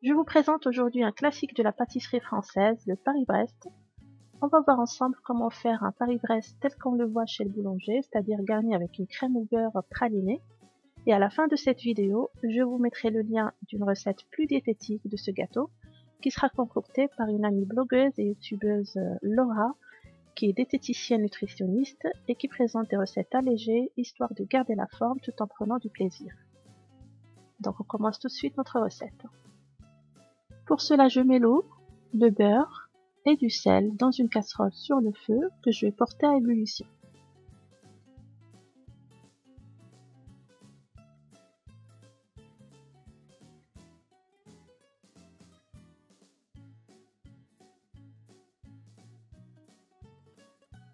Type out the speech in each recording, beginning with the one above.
Je vous présente aujourd'hui un classique de la pâtisserie française, le Paris-Brest. On va voir ensemble comment faire un Paris-Brest tel qu'on le voit chez le boulanger, c'est-à-dire garni avec une crème au beurre pralinée. Et à la fin de cette vidéo, je vous mettrai le lien d'une recette plus diététique de ce gâteau qui sera concoctée par une amie blogueuse et youtubeuse Laura, qui est diététicienne nutritionniste et qui présente des recettes allégées histoire de garder la forme tout en prenant du plaisir. Donc on commence tout de suite notre recette. Pour cela, je mets l'eau, le beurre et du sel dans une casserole sur le feu que je vais porter à ébullition.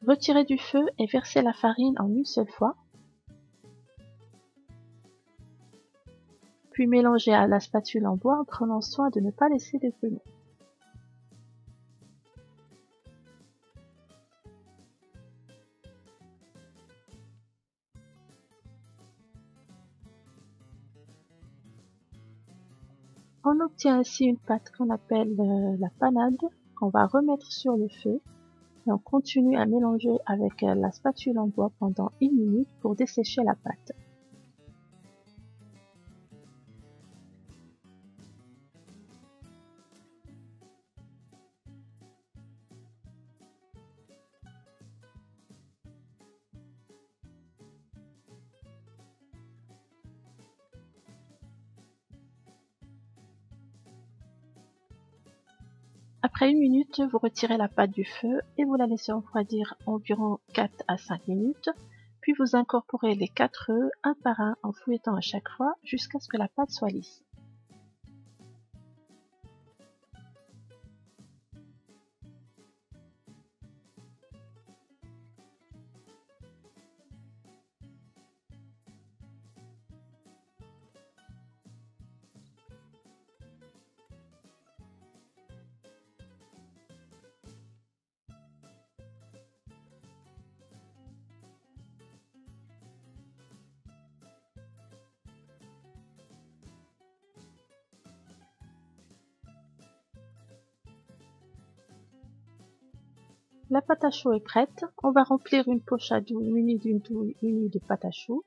Retirez du feu et versez la farine en une seule fois. Puis mélangez à la spatule en bois en prenant soin de ne pas laisser de grumeaux. On obtient ainsi une pâte qu'on appelle la panade, qu'on va remettre sur le feu et on continue à mélanger avec la spatule en bois pendant 1 minute pour dessécher la pâte. Après 1 minute, vous retirez la pâte du feu et vous la laissez refroidir environ 4 à 5 minutes, puis vous incorporez les 4 œufs un par un en fouettant à chaque fois jusqu'à ce que la pâte soit lisse. La pâte à choux est prête. On va remplir une poche à doux munie d'une douille unie de pâte à choux.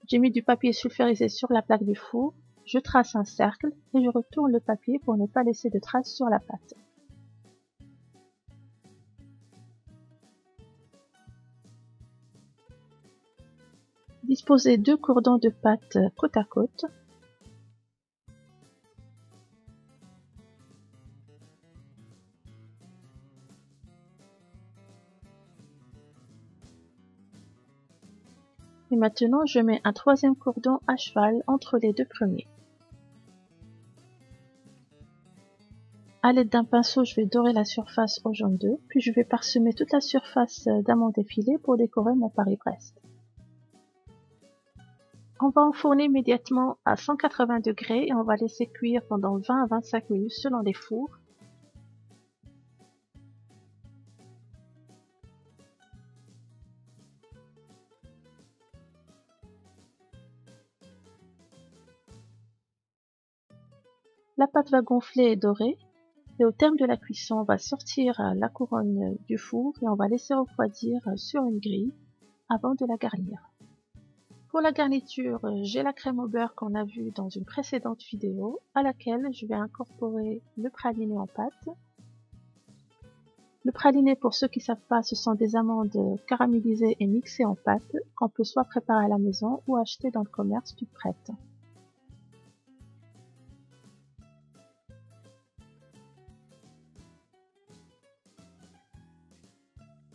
J'ai mis du papier sulfurisé sur la plaque du four. Je trace un cercle et je retourne le papier pour ne pas laisser de traces sur la pâte. Disposez 2 cordons de pâte côte à côte. Et maintenant, je mets un 3e cordon à cheval entre les 2 premiers. À l'aide d'un pinceau, je vais dorer la surface au jaune d'œuf, puis je vais parsemer toute la surface d'amandes effilées pour décorer mon Paris-Brest. On va enfourner immédiatement à 180 degrés et on va laisser cuire pendant 20 à 25 minutes selon les fours. La pâte va gonfler et dorer. Et au terme de la cuisson, on va sortir la couronne du four et on va laisser refroidir sur une grille avant de la garnir. Pour la garniture, j'ai la crème au beurre qu'on a vue dans une précédente vidéo à laquelle je vais incorporer le praliné en pâte. Le praliné, pour ceux qui ne savent pas, ce sont des amandes caramélisées et mixées en pâte qu'on peut soit préparer à la maison ou acheter dans le commerce toutes prêtes.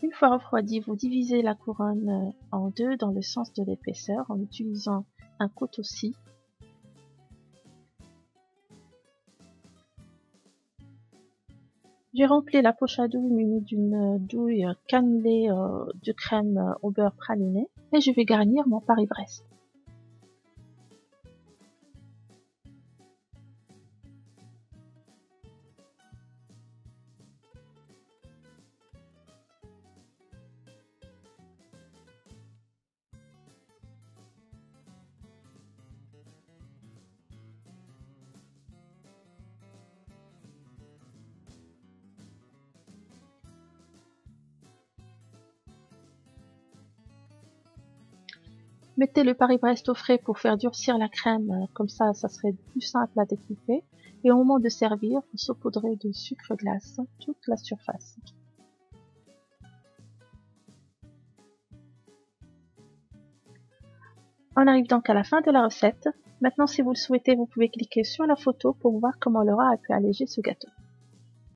Une fois refroidi, vous divisez la couronne en deux dans le sens de l'épaisseur en utilisant un couteau-scie. J'ai rempli la poche à douille munie d'une douille cannelée de crème au beurre praliné et je vais garnir mon Paris-Brest. Mettez le Paris-Brest au frais pour faire durcir la crème, comme ça serait plus simple à découper. Et au moment de servir, vous saupoudrez de sucre glace toute la surface. On arrive donc à la fin de la recette. Maintenant, si vous le souhaitez, vous pouvez cliquer sur la photo pour voir comment Laura a pu alléger ce gâteau.